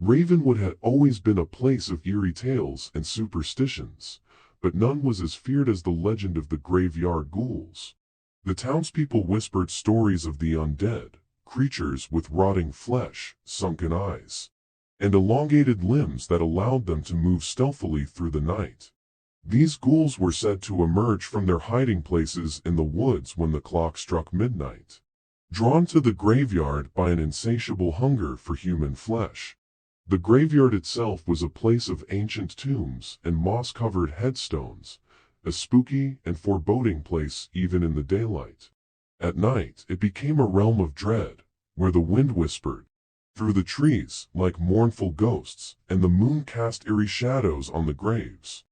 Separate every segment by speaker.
Speaker 1: Ravenwood had always been a place of eerie tales and superstitions, but none was as feared as the legend of the graveyard ghouls. The townspeople whispered stories of the undead, creatures with rotting flesh, sunken eyes, and elongated limbs that allowed them to move stealthily through the night. These ghouls were said to emerge from their hiding places in the woods when the clock struck midnight, drawn to the graveyard by an insatiable hunger for human flesh. The graveyard itself was a place of ancient tombs and moss-covered headstones, a spooky and foreboding place even in the daylight. At night, it became a realm of dread, where the wind whispered through the trees like mournful ghosts, and the moon cast eerie shadows on the graves.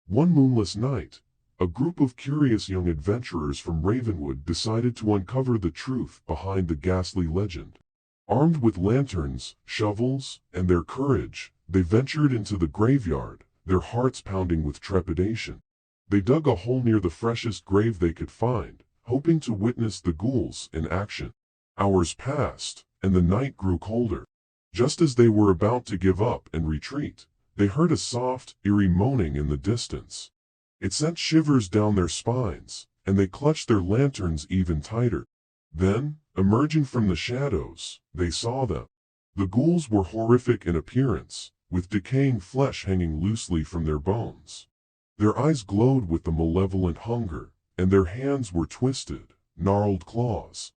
Speaker 1: One moonless night, a group of curious young adventurers from Ravenwood decided to uncover the truth behind the ghastly legend. Armed with lanterns, shovels, and their courage, they ventured into the graveyard, their hearts pounding with trepidation. They dug a hole near the freshest grave they could find, hoping to witness the ghouls in action. Hours passed, and the night grew colder. Just as they were about to give up and retreat, they heard a soft, eerie moaning in the distance. It sent shivers down their spines, and they clutched their lanterns even tighter. Then, emerging from the shadows, they saw them. The ghouls were horrific in appearance, with decaying flesh hanging loosely from their bones. Their eyes glowed with the malevolent hunger, and their hands were twisted, gnarled claws.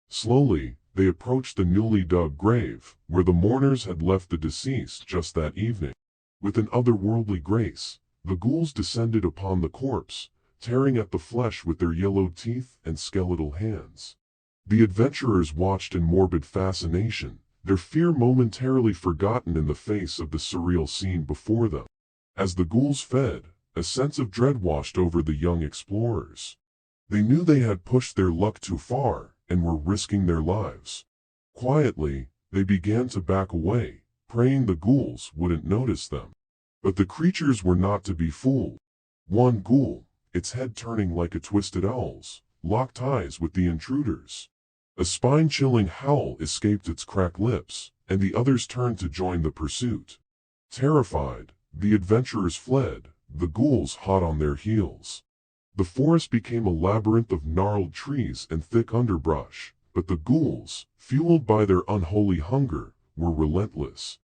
Speaker 1: Slowly, they approached the newly dug grave, where the mourners had left the deceased just that evening. With an otherworldly grace, the ghouls descended upon the corpse, tearing at the flesh with their yellowed teeth and skeletal hands. The adventurers watched in morbid fascination, their fear momentarily forgotten in the face of the surreal scene before them. As the ghouls fed, a sense of dread washed over the young explorers. They knew they had pushed their luck too far, and were risking their lives. Quietly, they began to back away, praying the ghouls wouldn't notice them. But the creatures were not to be fooled. One ghoul, its head turning like a twisted owl's, locked eyes with the intruders. A spine-chilling howl escaped its cracked lips, and the others turned to join the pursuit. Terrified, the adventurers fled, the ghouls hot on their heels. The forest became a labyrinth of gnarled trees and thick underbrush, but the ghouls, fueled by their unholy hunger, were relentless.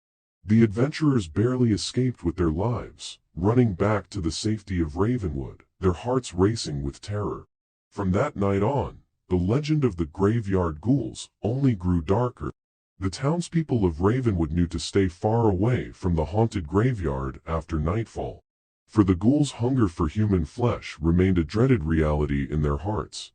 Speaker 1: The adventurers barely escaped with their lives, running back to the safety of Ravenwood, their hearts racing with terror. From that night on, the legend of the graveyard ghouls only grew darker. The townspeople of Ravenwood knew to stay far away from the haunted graveyard after nightfall. For the ghouls' hunger for human flesh remained a dreaded reality in their hearts.